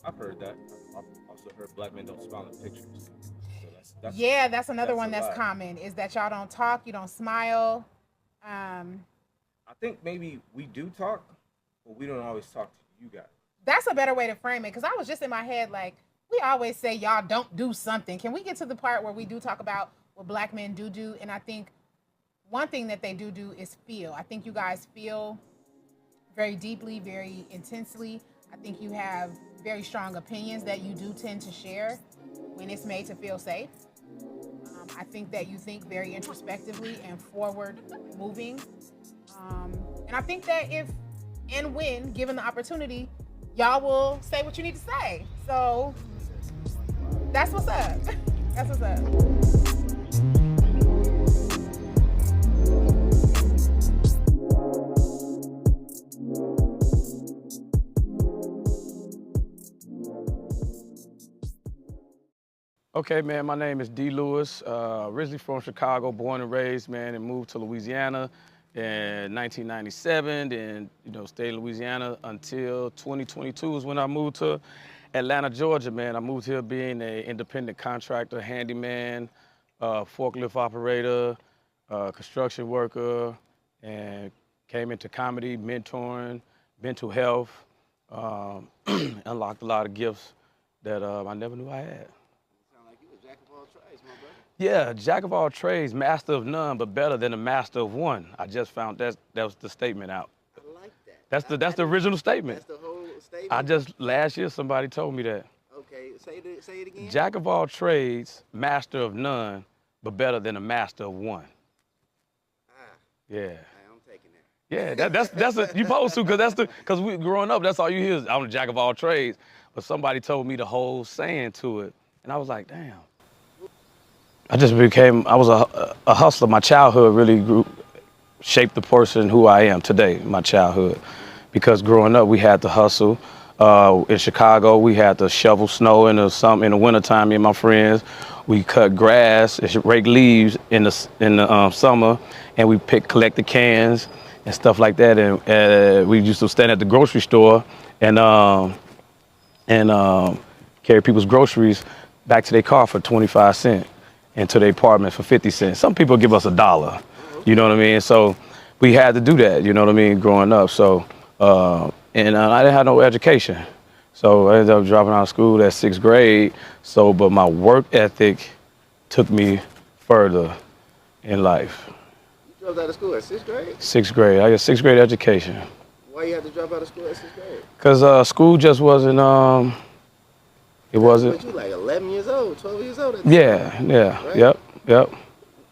I've heard that. I've also heard black men don't smile in pictures. So Yeah, that's another that's a one that's lie. common is that y'all don't talk, you don't smile. Um, I think maybe we do talk, but we don't always talk to you guys. that's a better way to frame it because I was just in my head like, we always say y'all don't do something. Can we get to the part where we do talk about what black men do? And I think one thing that they do is feel. I think you guys feel very deeply, very intensely. I think you have very strong opinions that you do tend to share when it's made to feel safe. I think that you think very introspectively and forward moving. And I think that if and when given the opportunity, y'all will say what you need to say. So that's what's up. That's what's up. Okay, man, my name is D. Lewis, originally from Chicago, born and raised, man, and moved to Louisiana in 1997, and, stayed in Louisiana until 2022 is when I moved to Atlanta, Georgia, man. I moved here being an independent contractor, handyman, forklift operator, construction worker, and came into comedy, mentoring, mental health, unlocked a lot of gifts that I never knew I had. Yeah, jack of all trades, master of none, but better than a master of one. I just found that was the statement out. I like that. That's the original statement. That's the whole statement. I just last year somebody told me that. Okay, say it again. Jack of all trades, master of none, but better than a master of one. Yeah. I'm taking that. Yeah, that's a, you supposed to, because we growing up, that's all you hear is I'm the jack of all trades. But somebody told me the whole saying to it, and I was like, damn. I was a hustler. My childhood really shaped the person who I am today, my childhood. Because growing up, we had to hustle. In Chicago, we had to shovel snow in the wintertime, me and my friends. We cut grass and rake leaves in the summer, and we collect the cans and stuff like that. And we used to stand at the grocery store and carry people's groceries back to their car for 25 cents. Into their apartment for 50 cents. Some people give us $1, you know what I mean? So we had to do that, you know what I mean, growing up. So, I didn't have no education. So I ended up dropping out of school at 6th grade. So, but my work ethic took me further in life. You dropped out of school at 6th grade? 6th grade, I got 6th grade education. Why you had to drop out of school at 6th grade? Cause school just wasn't, it wasn't. But you like 11 years old, 12 years old. Yeah, right? Yep.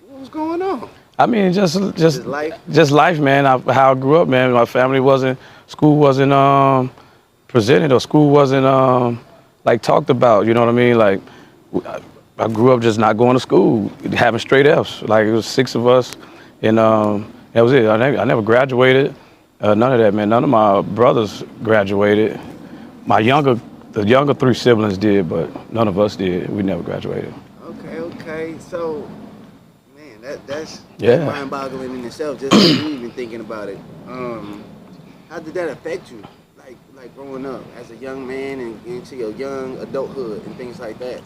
What was going on? I mean, just life, man. How I grew up, man. My family school wasn't presented, or school wasn't like talked about. You know what I mean? Like, I grew up just not going to school, having straight Fs. Like, it was 6 of us, and that was it. I never graduated. None of that, man. None of my brothers graduated. The younger 3 siblings did, but none of us did. We never graduated. Okay. So, man, that's Yeah. mind-boggling in itself. Just me even thinking about it. How did that affect you? Like growing up as a young man and into your young adulthood and things like that.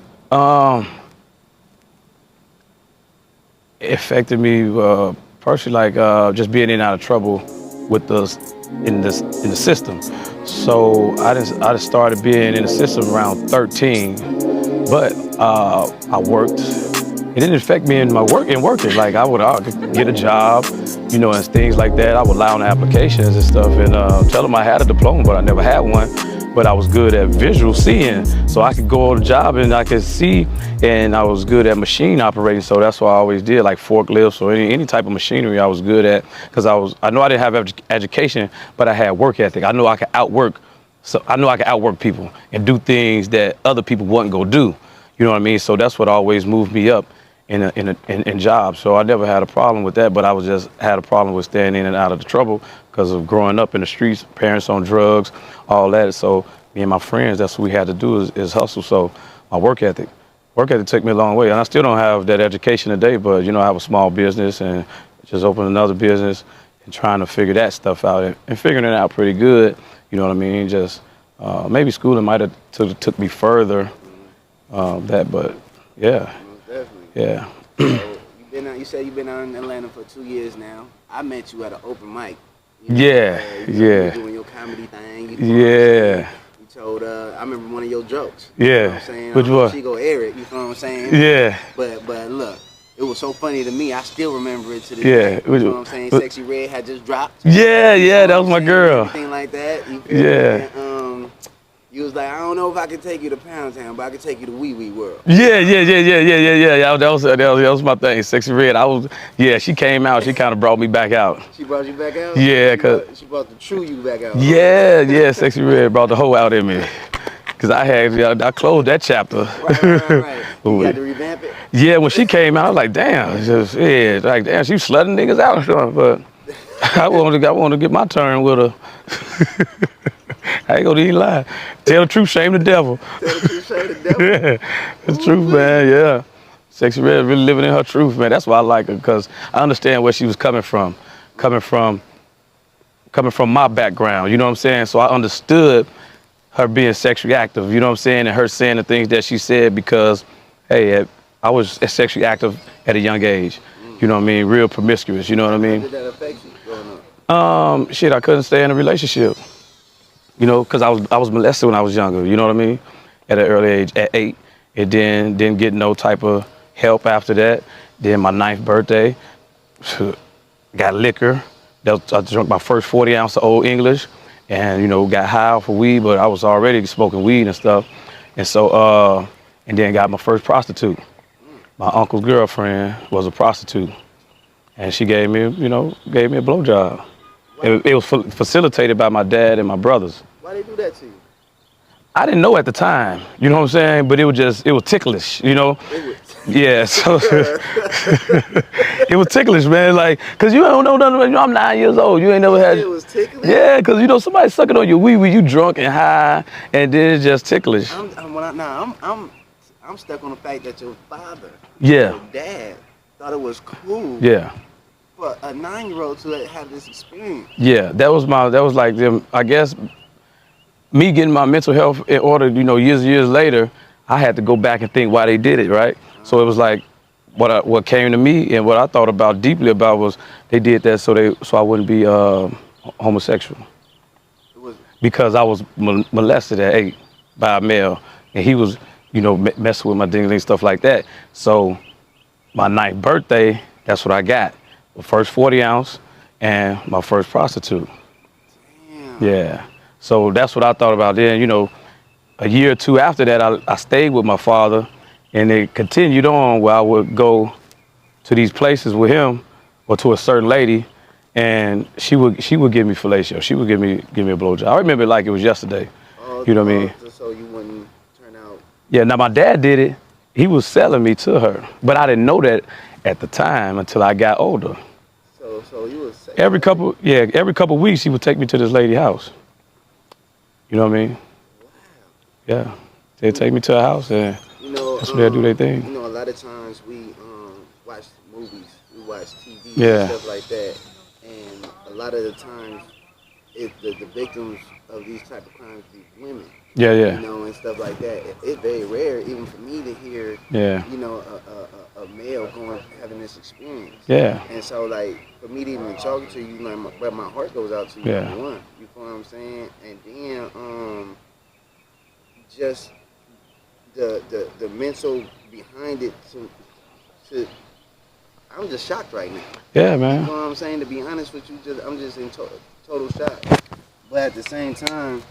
It affected me personally, like just being in and out of trouble with in the system. So I just started being in the system around 13, but I worked. It didn't affect me in my working. Like I could get a job, and things like that. I would lie on applications and stuff and tell them I had a diploma, but I never had one. But I was good at visual seeing, so I could go on the job and I could see, and I was good at machine operating, so that's what I always did, like forklifts or any type of machinery I was good at, because I know I didn't have education, but I had work ethic. I knew I could outwork people and do things that other people wouldn't go do. You know what I mean? So that's what always moved me up in jobs. So I never had a problem with that, but I had a problem with staying in and out of the trouble because of growing up in the streets, parents on drugs, all that. So me and my friends, that's what we had to do is hustle. So my work ethic took me a long way. And I still don't have that education today, but I have a small business and just opened another business and trying to figure that stuff out and figuring it out pretty good. You know what I mean? Just Maybe schooling might have took me further. But yeah, Most definitely. yeah, So you said you've been out in Atlanta for 2 years now. I met you at an open mic. Yeah, You were yeah. doing your comedy thing. You know what I'm saying? yeah, You told, I remember one of your jokes. You know what yeah. I'm saying? Which I don't know if one? she go air it, you know what I'm saying? Yeah, But look, it was so funny to me. I still remember it to this Yeah. day. You know what I'm saying? But- Sexy Red had just dropped. yeah, You yeah. know That what was I'm my saying? girl. Everything like that. You feel Yeah. me? And, you was like, I don't know if I can take you to Pound Town, but I can take you to Wee Wee World. Yeah. That was my thing. Sexy Red. Yeah. She came out. She kind of brought me back out. She brought you back out? Yeah, She brought the true you back out. Yeah. Sexy Red brought the hoe out in me. Cause I closed that chapter. Right. You had to revamp it? Yeah, when she came out, I was like, damn, she was slutting niggas out and stuff. But I wanted to get my turn with her. I ain't gonna even lie. Tell the truth, shame the devil. Tell the truth, shame the devil. Yeah, it's truth, man. Yeah, Sexy Red really living in her truth, man. That's why I like her, because I understand where she was coming from my background. You know what I'm saying? So I understood her being sexually active. You know what I'm saying? And her saying the things that she said because, hey, I was sexually active at a young age. You know what I mean? Real promiscuous. You know what I How mean? did that affect you growing up? I couldn't stay in a relationship. You know, because I was molested when I was younger. You know what I mean? At an early age, at 8. And then didn't get no type of help after that. Then my 9th birthday, got liquor. I drank my first 40 ounce of Old English, and you know, got high off of weed, but I was already smoking weed and stuff. And so, and then got my first prostitute. My uncle's girlfriend was a prostitute, and she gave me a blowjob. It was facilitated by my dad and my brothers. Why they do that to you? I didn't know at the time, you know what I'm saying? But it was ticklish, you know? Yeah, so it was ticklish, man. Like, cause you don't know nothing. I'm 9 years old. You ain't never had. It was ticklish? Yeah, cause you know somebody sucking on your wee wee, you drunk and high, and then it's just ticklish. I'm stuck on the fact that your father, Yeah. your dad, thought it was cool Yeah. for a 9-year-old to have this experience. Yeah, that was like them. I guess me getting my mental health in order, you know, years later, I had to go back and think why they did it, right? So it was like what came to me and what I thought about deeply about was they did that so I wouldn't be homosexual. Because I was molested at 8 by a male, and he was, you know, messing with my ding-a-ling, stuff like that. So my 9th birthday, that's what I got. The first 40 ounce and my first prostitute. Damn. Yeah. So that's what I thought about then. You know, a year or two after that, I stayed with my father, and it continued on where I would go to these places with him or to a certain lady, and she would give me fellatio. She would give me a blowjob. I remember it like it was yesterday. You know what I mean? So you wouldn't turn out. Yeah. Now my dad did it. He was selling me to her, but I didn't know that at the time until I got older. So you was Every couple weeks he would take me to this lady's house. You know what I mean? Wow. Yeah. They'd take me to a house and You know, that's where they do their thing. You know, a lot of times we watch movies, we watch TV Yeah. and stuff like that, and a lot of the times, the victims of these type of crimes, these women. Yeah. You know, and stuff like that. It's very rare, even for me, to hear. Yeah. You know, a male having this experience. Yeah. And so, like, for me to even talk to you, like, but my heart goes out to you. Yeah. Number one, you feel what I'm saying? And then, just the mental behind it. To I'm just shocked right now. Yeah, You man. know what I'm saying? To be honest with you, I'm just in total shock. But at the same time,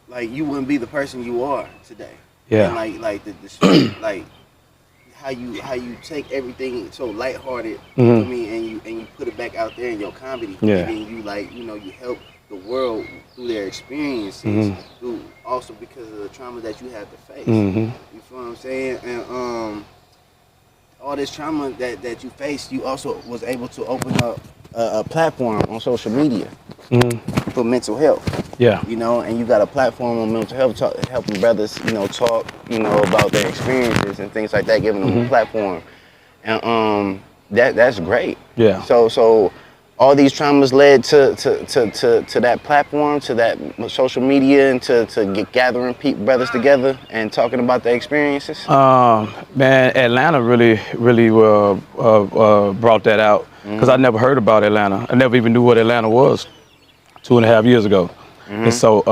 like, you wouldn't be the person you are today. Yeah. And like the like how you take everything so lighthearted, you know what I mean, and you put it back out there in your comedy. Yeah. And then you, like, you know, you help the world through their experiences, through also because of the trauma that you had to face. You feel what I'm saying? And all this trauma that you faced, you also was able to open up a platform on social media for mental health. Yeah. You know, and you got a platform on mental health, helping brothers, you know, talk, you know, about their experiences and things like that, giving them a platform, and that's great. Yeah. So all these traumas led to that platform, to that social media, and to gathering brothers together and talking about their experiences? Man, Atlanta really brought that out, because I never heard about Atlanta. I never even knew what Atlanta was 2.5 years ago. And so,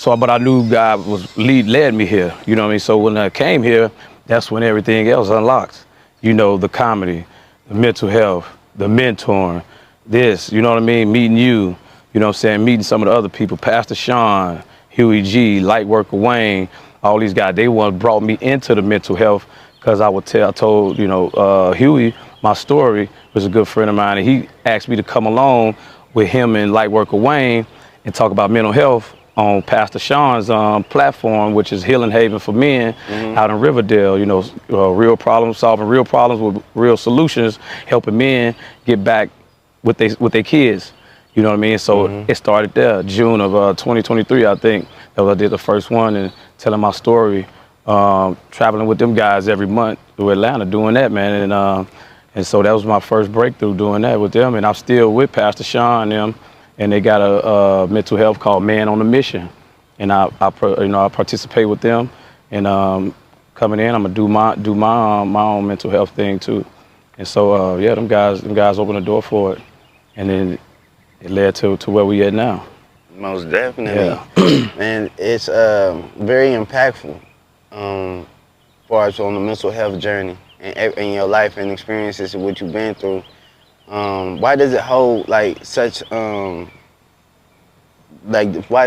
but I knew God led me here, you know what I mean? So when I came here, that's when everything else unlocked. You know, the comedy, the mental health, the mentoring, this, you know what I mean? Meeting you, you know what I'm saying? Meeting some of the other people, Pastor Sean, Huey G, Lightworker Wayne, all these guys, they brought me into the mental health, because I told, you know, Huey, my story, was a good friend of mine, and he asked me to come along with him and Lightworker Wayne and talk about mental health on Pastor Sean's platform, which is Healing Haven for Men out in Riverdale. You know, real problems, solving real problems with real solutions, helping men get back with their kids. You know what I mean? So it started there, June of 2023, I think. That was, I did the first one, and telling my story, traveling with them guys every month to Atlanta, doing that, man. And so that was my first breakthrough, doing that with them. And I'm still with Pastor Sean and them. And they got a mental health called Man on a Mission, and I participate with them. And coming in, I'm gonna do my own mental health thing too. And so yeah, them guys opened the door for it, and then it led to where we at now. Most definitely. Yeah. And it's very impactful, as far as on the mental health journey and your life and experiences and what you've been through. Why does it hold like such why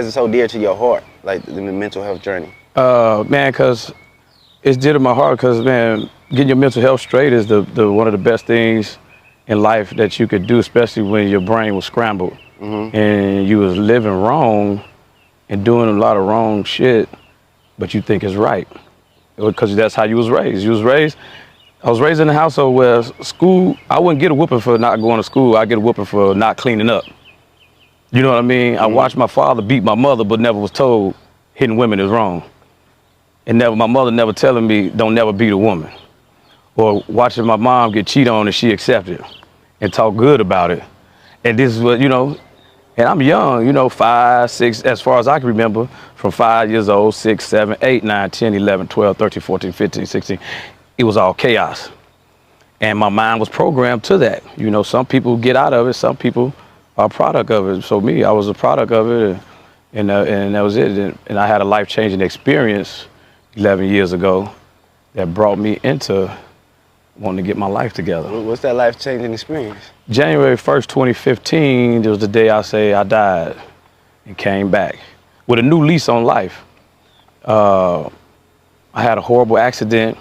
is it so dear to your heart, like the mental health journey? Man, cause it's dear to my heart, cause man, getting your mental health straight is the one of the best things in life that you could do, especially when your brain was scrambled and you was living wrong and doing a lot of wrong shit, but you think it's right, because that's how you was raised. I was raised in a household where school, I wouldn't get a whooping for not going to school. I get a whooping for not cleaning up. You know what I mean? I watched my father beat my mother, but never was told hitting women is wrong. And my mother never telling me don't never beat a woman. Or watching my mom get cheated on and she accepted and talk good about it. And this is what, you know, and I'm young, you know, 5, 6, as far as I can remember, from 5 years old, 6, 7, 8, 9, 10, 11, 12, 13, 14, 15, 16. It was all chaos. And my mind was programmed to that. You know, some people get out of it, some people are a product of it. So me, I was a product of it, and that was it. And I had a life-changing experience 11 years ago that brought me into wanting to get my life together. What's that life-changing experience? January 1st, 2015, it was the day I died and came back with a new lease on life. I had a horrible accident.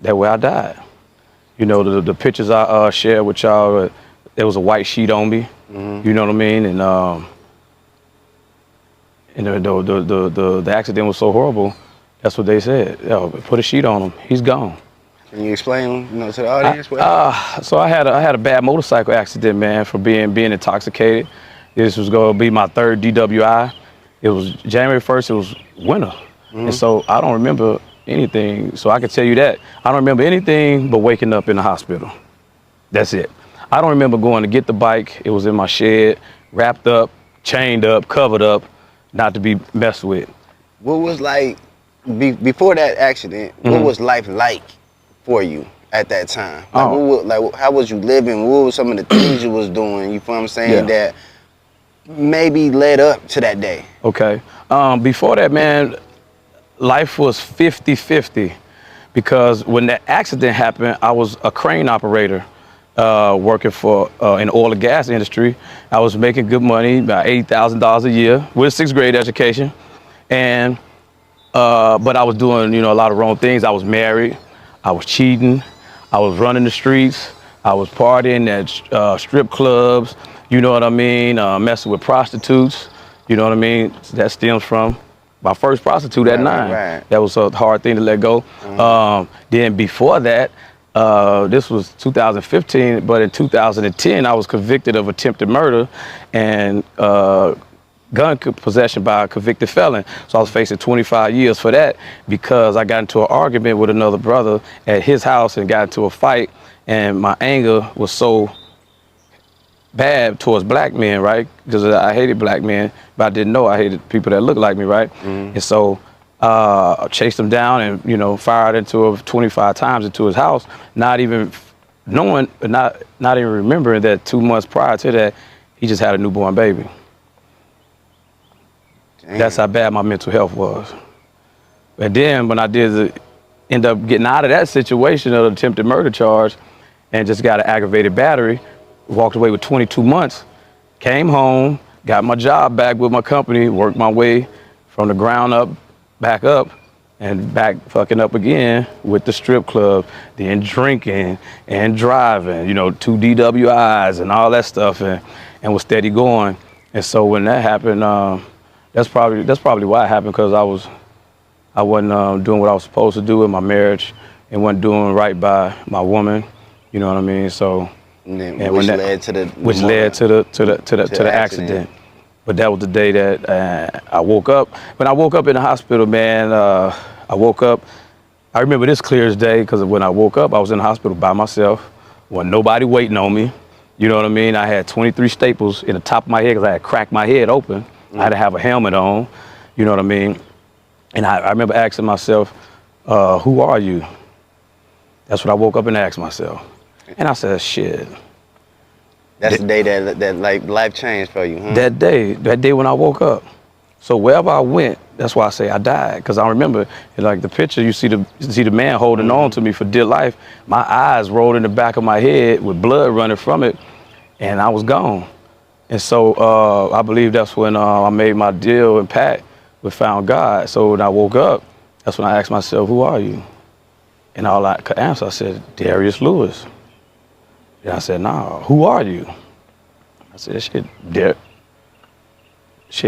That way I died. You know, the pictures I shared with y'all, there was a white sheet on me. You know what I mean? And the accident was so horrible. That's what they said. Yo, put a sheet on him. He's gone. Can you explain, you know, to the audience? So I had a bad motorcycle accident, man, for being intoxicated. This was going to be my 3rd DWI. It was January 1st. It was winter, and so I don't remember anything. So I can tell you that I don't remember anything but waking up in the hospital. That's it. I don't remember going to get the bike. It was in my shed, wrapped up, chained up, covered up, not to be messed with. What was like before that accident? What was life like for you at that time? Like, how was you living? What were some of the things you was doing? You feel what I'm saying? That maybe led up to that day. Okay. Before that, man, life was 50-50, because when that accident happened, I was a crane operator working for in the oil and gas industry. I was making good money, about $80,000 a year with a 6th grade education, and but I was doing, you know, a lot of wrong things. I was married, I was cheating, I was running the streets, I was partying at strip clubs, you know what I mean, messing with prostitutes, you know what I mean. That stems from my first prostitute at 9. Right. That was a hard thing to let go. Then before that, this was 2015, but in 2010, I was convicted of attempted murder and gun possession by a convicted felon. So I was facing 25 years for that, because I got into an argument with another brother at his house and got into a fight, and my anger was so bad towards black men, right? Because I hated black men, but I didn't know I hated people that looked like me, right? And so I chased him down and, you know, fired into him 25 times into his house, not even knowing, not even remembering that 2 months prior to that, he just had a newborn baby. Damn. That's how bad my mental health was. And then when I did end up getting out of that situation of attempted murder charge and just got an aggravated battery, walked away with 22 months, came home, got my job back with my company, worked my way from the ground up, back up, and back fucking up again with the strip club, then drinking and driving, you know, 2 DWIs and all that stuff, and was steady going. And so when that happened, that's probably why it happened, because I wasn't doing what I was supposed to do in my marriage and wasn't doing right by my woman, you know what I mean? So, which led to the accident. But that was the day that I woke up. When I woke up in the hospital, man, I woke up, I remember this clear as day, because when I woke up, I was in the hospital by myself, wasn't nobody waiting on me, you know what I mean? I had 23 staples in the top of my head because I had cracked my head open. I had to have a helmet on, you know what I mean? And I remember asking myself, who are you? That's what I woke up and asked myself. And I said, shit. That's the day that like life changed for you, huh? That day when I woke up. So wherever I went, that's why I say I died. Because I remember, like the picture, you see the man holding on to me for dear life. My eyes rolled in the back of my head with blood running from it, and I was gone. And so I believe that's when I made my deal and pact with Found God. So when I woke up, that's when I asked myself, who are you? And all I could answer, I said, Darius Lewis. And I said, nah, who are you? I said, shit,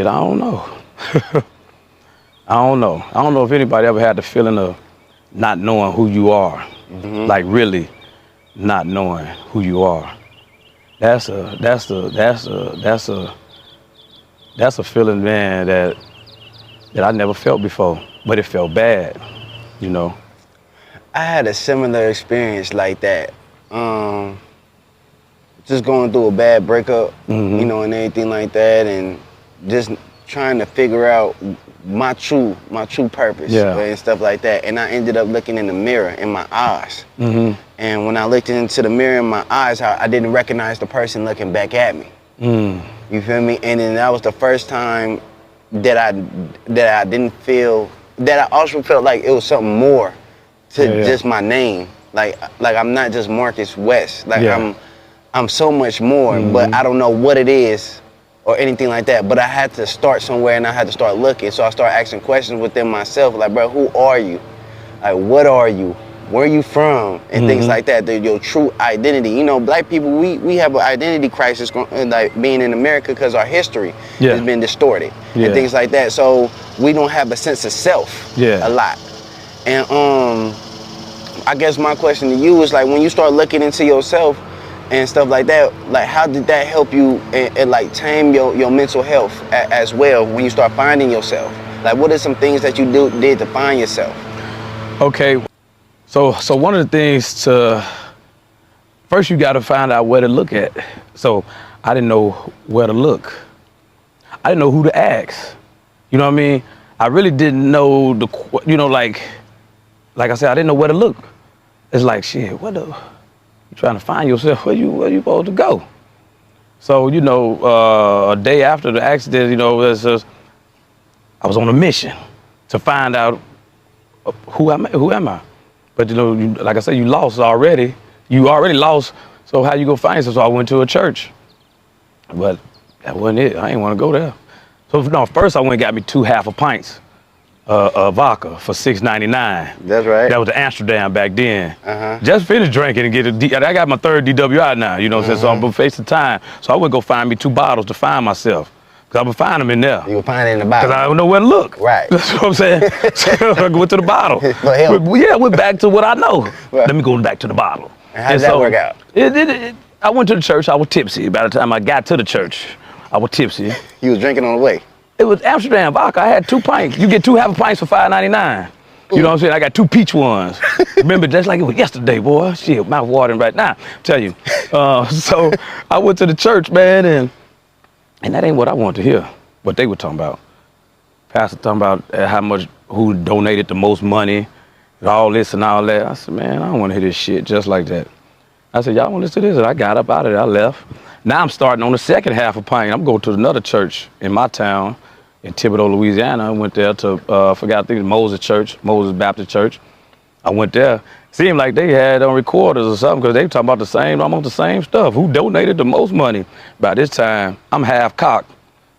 I don't know. I don't know. I don't know if anybody ever had the feeling of not knowing who you are, like really not knowing who you are. That's a feeling, man, that I never felt before, but it felt bad, you know. I had a similar experience like that. Just going through a bad breakup, you know, and everything like that, and just trying to figure out my true purpose and stuff like that. And I ended up looking in the mirror in my eyes. And when I looked into the mirror in my eyes, I didn't recognize the person looking back at me. You feel me? And then that was the first time that I didn't feel, that I also felt like it was something more to just my name. Like I'm not just Marcus West. Like I'm so much more, but I don't know what it is or anything like that. But I had to start somewhere, and I had to start looking. So I started asking questions within myself, like, bro, who are you? Like, what are you? Where are you from? And things like that. Your true identity. You know, black people, we have an identity crisis, like being in America, because our history has been distorted and things like that. So we don't have a sense of self a lot. And I guess my question to you is, like, when you start looking into yourself and stuff like that, like, how did that help you and like tame your mental health as well when you start finding yourself? Like, what are some things that you did to find yourself? Okay, so one of the things first you got to find out where to look at. So I didn't know where to look. I didn't know who to ask. You know what I mean? I really didn't know like I said, I didn't know where to look. It's like, shit, you trying to find yourself, where you supposed to go? So, you know, a day after the accident, you know, I was on a mission to find out who am I? But, you know, like I said, you lost already. You already lost, so how you gonna find yourself? So I went to a church, but that wasn't it. I didn't want to go there. So no, first I went and got me 2 half pints of vodka for $6.99. That's right. That was the Amsterdam back then. Just finished drinking and I got my 3rd DWI now, you know what I'm saying? So I'm facing time. So I would go find me 2 bottles to find myself. Cause I would find them in there. You would find it in the bottle. Cause I don't know where to look. Right. That's what I'm saying. So I went to the bottle. Went back to what I know. Right. Let me go back to the bottle. And how did that work out? I went to the church, I was tipsy. By the time I got to the church, I was tipsy. You was drinking on the way? It was Amsterdam vodka. I had 2 pints. You get 2 half pints for $5.99. You know what I'm saying? I got 2 peach ones. Remember, just like it was yesterday, boy. Shit, mouth watering right now. Tell you. So I went to the church, man, and that ain't what I wanted to hear. What they were talking about. Pastor talking about how much, who donated the most money, and all this and all that. I said, man, I don't want to hear this shit just like that. I said, y'all want to listen to this? And I got up out of there. I left. Now I'm starting on the second half of Pine. I'm going to another church in my town in Thibodaux, Louisiana. I went there to, I think it was Moses Church, Moses Baptist Church. I went there. Seemed like they had on recorders or something because they were talking about the same, almost the same stuff. Who donated the most money? By this time, I'm half cocked.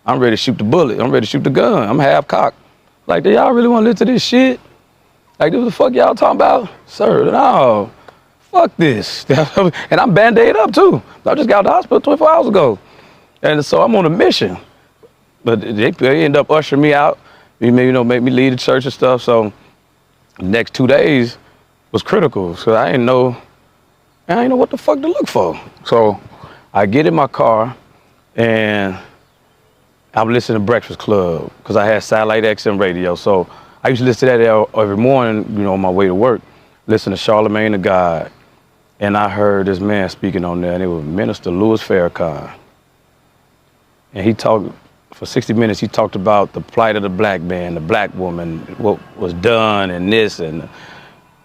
I'm ready to shoot the bullet. I'm ready to shoot the gun. I'm half cocked. Like, do y'all really want to listen to this shit? Like, what the fuck y'all talking about? Sir, no. Fuck this. And I'm Band-Aid up too. I just got out of the hospital 24 hours ago. And so I'm on a mission. But they end up ushering me out. You know, make me lead the church and stuff. So the next 2 days was critical. So I didn't know what the fuck to look for. So I get in my car and I'm listening to Breakfast Club because I had satellite XM radio. So I used to listen to that every morning, you know, on my way to work. Listen to Charlemagne the God. And I heard this man speaking on there, and it was Minister Louis Farrakhan. And he talked, for 60 minutes, he talked about the plight of the black man, the black woman, what was done, and this, and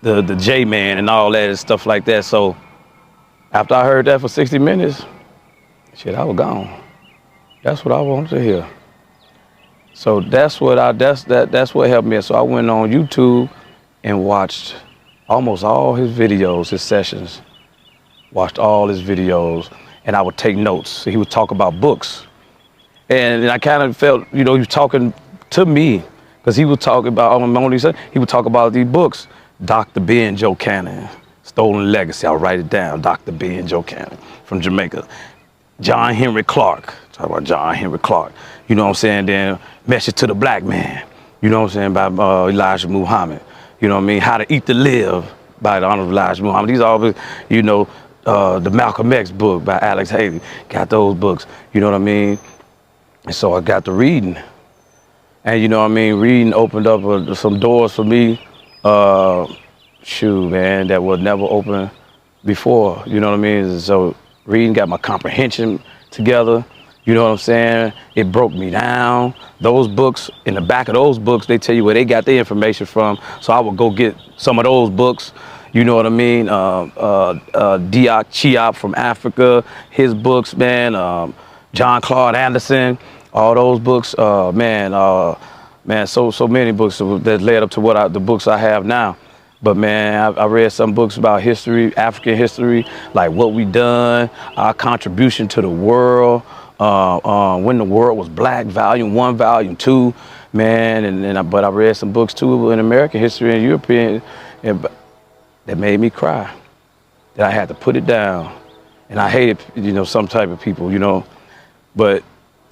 the J-man, and all that, and stuff like that. So after I heard that for 60 minutes, shit, I was gone. That's what I wanted to hear. So that's what helped me. So I went on YouTube and watched almost all his videos, his sessions, watched all his videos, and I would take notes. So he would talk about books. And I kind of felt, you know, he was talking to me, because he would talk about, he would talk about these books. Dr. B and Joe Cannon, Stolen Legacy, I'll write it down, Dr. B and Joe Cannon from Jamaica. John Henry Clark, talk about John Henry Clark, you know what I'm saying? Then Message to the Black Man, you know what I'm saying, by Elijah Muhammad. You know what I mean? How to Eat to Live by the Honorable Elijah Muhammad. These are all, you know, the Malcolm X book by Alex Haley. Got those books, you know what I mean? And so I got to reading. And you know what I mean? Reading opened up some doors for me, shoot, man, that was never open before, you know what I mean? So reading got my comprehension together. You know what I'm saying? It broke me down. Those books, in the back of those books, they tell you where they got their information from. So I would go get some of those books. You know what I mean? Diak Chiop from Africa, his books, man. John Claude Anderson, all those books. Man, so many books that led up to the books I have now. But man, I read some books about history, African history, like what we done, our contribution to the world. When the World Was Black, Volume 1, Volume 2, man, but I read some books too in American history and European, that made me cry. That I had to put it down, and I hated, you know, some type of people, you know, but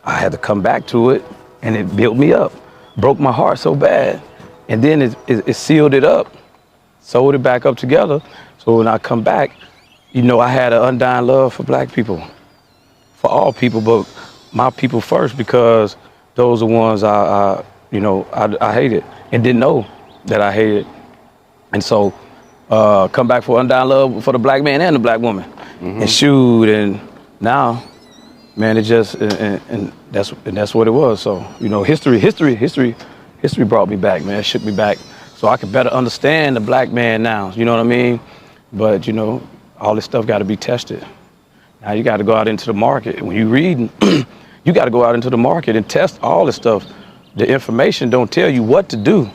I had to come back to it, and it built me up, broke my heart so bad, and then it sealed it up, sewed it back up together. So when I come back, you know, I had an undying love for black people. For all people, but my people first, because those are the ones I hated and didn't know that I hated. And so come back for undying love for the black man and the black woman. Mm-hmm. And shoot, and now, man, it just, and that's what it was. So, you know, history brought me back, man, it shook me back. So I could better understand the black man now, you know what I mean? But, you know, all this stuff got to be tested. Now you got to go out into the market. When you reading, you got to go out into the market and test all this stuff. The information don't tell you what to do,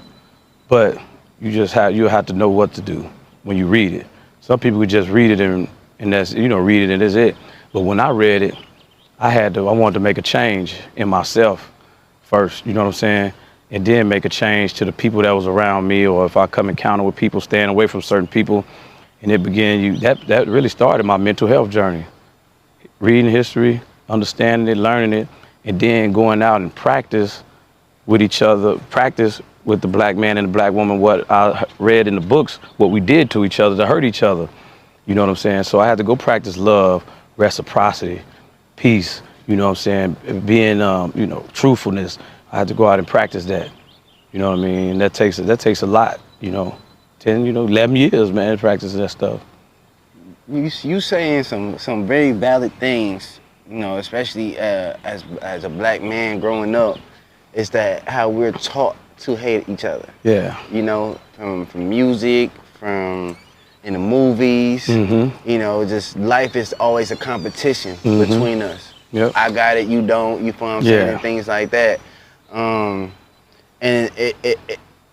but you have to know what to do when you read it. Some people would just read it and that's, you know, read it and that's it. But when I read it, I wanted to make a change in myself first, you know what I'm saying? And then make a change to the people that was around me, or if I come encounter with people, staying away from certain people. And it began, that really started my mental health journey. Reading history, understanding it, learning it, and then going out and practice with each other, practice with the black man and the black woman what I read in the books, what we did to each other to hurt each other. You know what I'm saying? So I had to go practice love, reciprocity, peace, you know what I'm saying? Being, you know, truthfulness. I had to go out and practice that. You know what I mean? That takes a lot. 10, 11 years, man, practicing that stuff. You saying some very valid things, especially as a black man growing up, is that how we're taught to hate each other. Yeah. From music, from in the movies, just life is always a competition between us. Yep. I got it, you don't, you feel what I'm saying, and things like that. And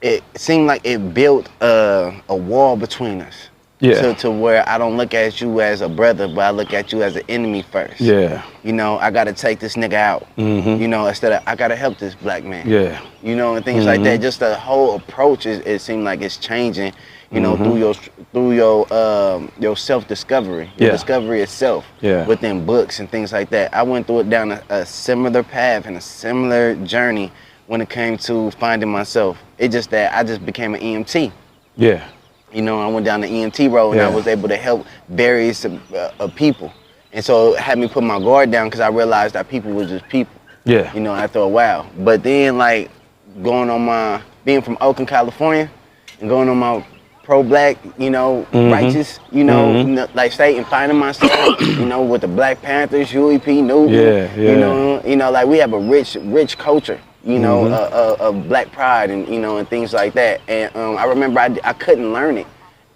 it seemed like it built a wall between us. Yeah. To where I don't look at you as a brother, but I look at you as an enemy first. Yeah. I gotta take this nigga out. Instead of I gotta help this black man. Yeah. And things like that. Just the whole approach it seemed like it's changing. Through your self-discovery, your discovery itself within books and things like that. I went through it down a similar path and a similar journey when it came to finding myself. It's just that I just became an EMT. Yeah. I went down the EMT road and I was able to help various people. And so it had me put my guard down because I realized that people were just people. Yeah. After a while. But then being from Oakland, California and going on my pro-black, righteous, state and finding myself, with the Black Panthers, UEP, Newton, we have a rich culture. Of black pride and and things like that. And I remember I couldn't learn it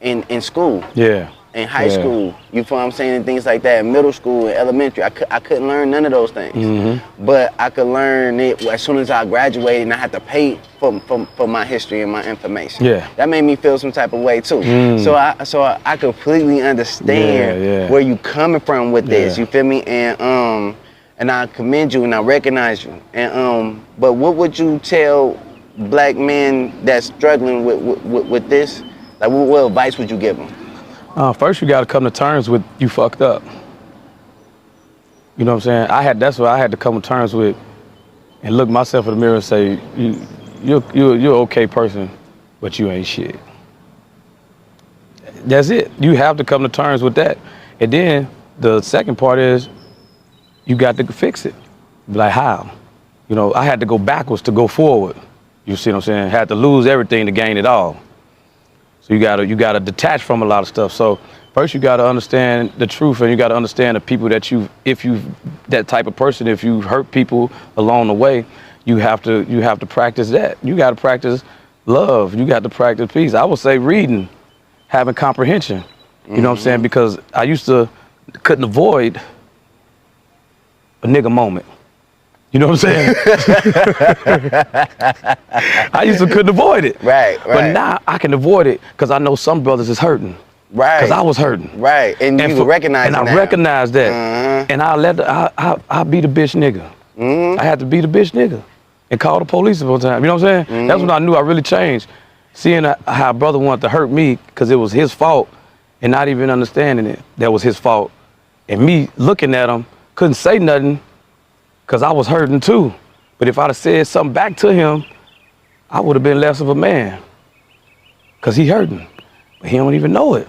in school. Yeah. In high school, you feel what I'm saying, and things like that. In middle school and elementary, I couldn't learn none of those things. But I could learn it as soon as I graduated, and I had to pay for my history and my information. Yeah. That made me feel some type of way too. So I completely understand where you coming from with this. You feel me? And I commend you and I recognize you. And but what would you tell black men that's struggling with this? Like, what advice would you give them? First, you got to come to terms with you fucked up. You know what I'm saying? That's what I had to come to terms with, and look myself in the mirror and say, you're an okay person, but you ain't shit. That's it. You have to come to terms with that. And then the second part is, you got to fix it. Like, how? I had to go backwards to go forward. You see what I'm saying? Had to lose everything to gain it all. So you gotta detach from a lot of stuff. So first you gotta understand the truth, and you gotta understand the people that that type of person, if you hurt people along the way, you have to practice that. You gotta practice love. You got to practice peace. I would say reading, having comprehension. You know what I'm saying? Because I couldn't avoid a nigga moment. You know what I'm saying? I couldn't avoid it. Right. But now I can avoid it because I know some brothers is hurting. Right. Because I was hurting. Right. And you recognize that. And I recognize that. And I'll be the bitch nigga. I had to be the bitch nigga and call the police all the time. You know what I'm saying? That's when I knew I really changed. Seeing how a brother wanted to hurt me because it was his fault and not even understanding it, that was his fault. And me looking at him, couldn't say nothing because I was hurting too. But if I'd have said something back to him, I would have been less of a man because he hurting. But he don't even know it.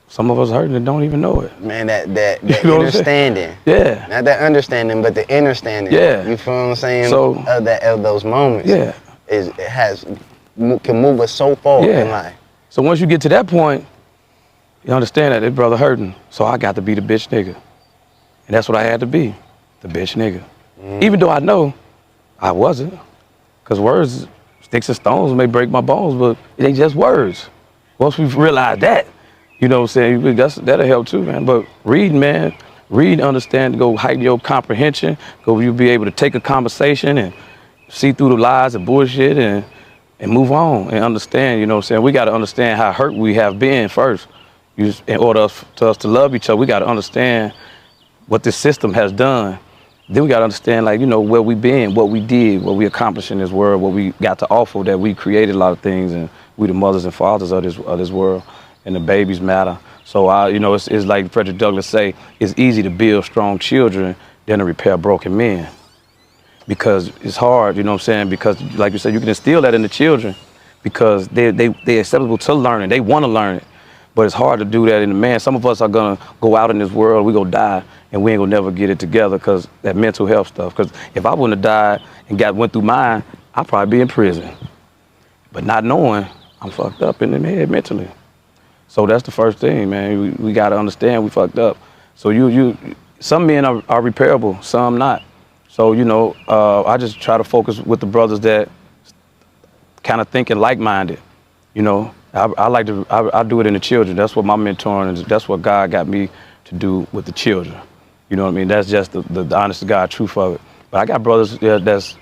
Some of us hurting and don't even know it. Man, that understanding. Yeah. Not that understanding, but the understanding. Yeah. You feel what I'm saying? So, of those moments. Yeah. Can move us so far in life. So once you get to that point, you understand that this brother hurting. So I got to be the bitch nigga. And that's what I had to be, the bitch nigga. Even though I know I wasn't. Because words, sticks and stones may break my bones, but it ain't just words. Once we've realized that, you know what I'm saying, that'll help too, man. But read, man. Read, understand, go heighten your comprehension. You'll be able to take a conversation and see through the lies and bullshit and move on and understand, you know what I'm saying? We got to understand how hurt we have been first. In order for us to love each other, we got to understand what this system has done. Then we got to understand, like, you know, where we been, what we did, what we accomplished in this world, what we got to offer, that we created a lot of things, and we the mothers and fathers of this world, and the babies matter. So, you know, it's like Frederick Douglass say, it's easy to build strong children than to repair broken men. Because it's hard, you know what I'm saying? Because, like you said, you can instill that in the children because they're acceptable to learning. They want to learn it. But it's hard to do that in the man. Some of us are going to go out in this world, we going to die, and we ain't going to never get it together because that mental health stuff. Because if I wouldn't have died and went through mine, I'd probably be in prison. But not knowing, I'm fucked up in the head mentally. So that's the first thing, man. We got to understand we fucked up. So some men are repairable, some not. So, you know, I just try to focus with the brothers that kind of thinking like-minded. You know, I do it in the children. That's what my mentoring is. That's what God got me to do with the children. You know what I mean? That's just the honest to God truth of it. But I got brothers that's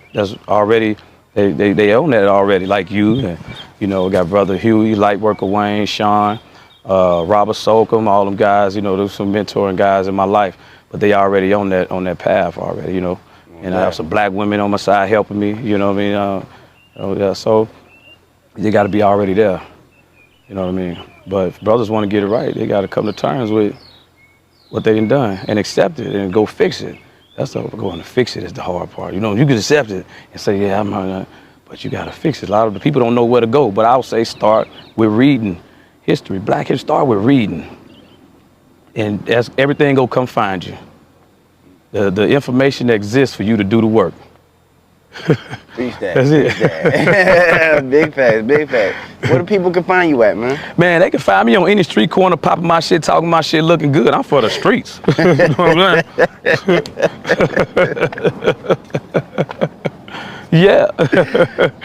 already, they own that already, like you. And, you know, got brother Huey, Lightworker Wayne, Sean, Robert Solcombe, all them guys. You know, there's some mentoring guys in my life, but they already on that path already. You know, and I have some black women on my side helping me. You know what I mean? Yeah, so you got to be already there. You know what I mean? But if brothers want to get it right, they got to come to terms with what they done and accept it and go fix it. That's the going to fix it is the hard part. You know, you can accept it and say, yeah, I'm but you got to fix it. A lot of the people don't know where to go. But I would say start with reading history. Black history, start with reading. And everything will come find you. The information that exists for you to do the work. Preach that. That's it. That. Big facts, big facts. Where the people can find you at, man? Man, they can find me on any street corner, popping my shit, talking my shit, looking good. I'm for the streets. You know what I'm saying? Yeah.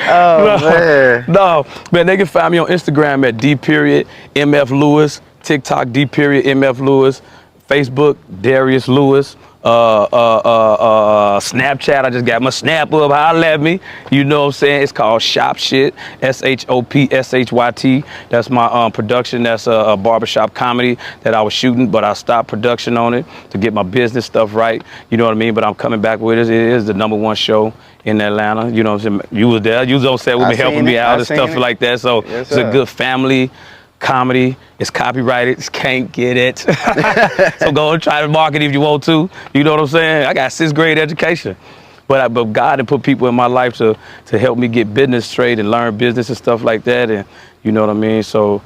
Oh, man. No, man, they can find me on Instagram at D.MF Lewis, TikTok D.MF Lewis, Facebook Darius Lewis. Snapchat, I just got my snap up, holla at me. You know what I'm saying? It's called Shop Shit, SHOPSHYT. That's my production. That's a barbershop comedy that I was shooting, but I stopped production on it to get my business stuff right. You know what I mean? But I'm coming back with it. It is the #1 show in Atlanta. You know what I'm saying? You was there. You was on set with me, helping me out and stuff like that. So yes, it's a good family comedy. It's copyrighted. It's can't get it. So go and try to market if you want to. You know what I'm saying? I got 6th grade education. But God had put people in my life to help me get business straight and learn business and stuff like that. And you know what I mean? So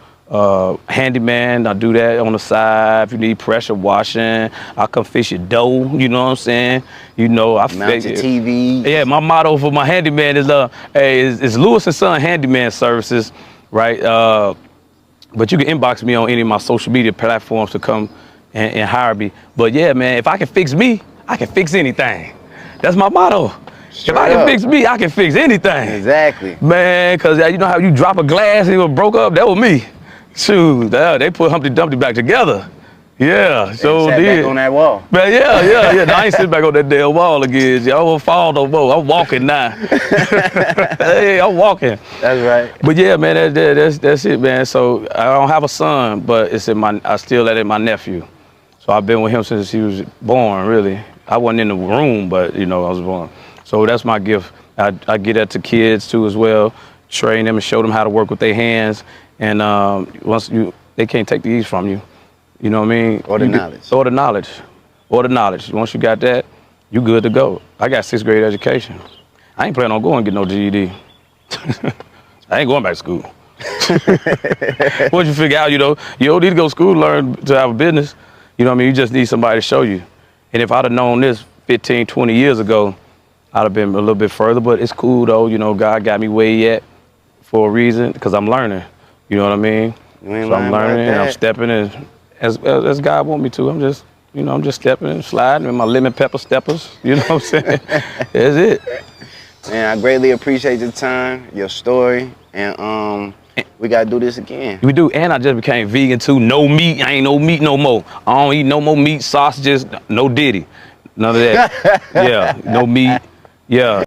handyman, I do that on the side. If you need pressure washing, I come fix your dough. You know what I'm saying? You know, I mount your TV. Yeah, my motto for my handyman is is Lewis and Son Handyman Services, right? But you can inbox me on any of my social media platforms to come and hire me. But yeah, man, if I can fix me, I can fix anything. That's my motto. If I can fix me, I can fix anything. Exactly. Man, because you know how you drop a glass and it was broke up? That was me. Shoot, they put Humpty Dumpty back together. Yeah, so sat back on that wall. Man, yeah. I ain't sitting back on that damn wall again. I won't fall no more. I'm walking now. Hey, I'm walking. That's right. But yeah, man, that's it, man. So I don't have a son, but I still let it my nephew. So I've been with him since he was born, really. I wasn't in the room, but you know, I was born. So that's my gift. I get that to kids too as well. Train them and show them how to work with their hands. And they can't take these from you. You know what I mean? Or the knowledge. Or the knowledge. Or the knowledge. Once you got that, you good to go. I got 6th grade education. I ain't planning on going and get no GED. I ain't going back to school. Once you figure out, you know, you don't need to go to school to learn to have a business. You know what I mean? You just need somebody to show you. And if I'd have known this 15, 20 years ago, I'd have been a little bit further. But it's cool, though. You know, God got me where he at for a reason, because I'm learning. You know what I mean? You ain't So I'm learning and I'm that. stepping in as God want me to. I'm just stepping and sliding with my lemon pepper steppers. You know what I'm saying? That's it. Man, I greatly appreciate your time, your story, and we gotta do this again. We do, and I just became vegan too. No meat. I ain't no meat no more. I don't eat no more meat, sausages, no Diddy. None of that. Yeah, no meat. Yeah.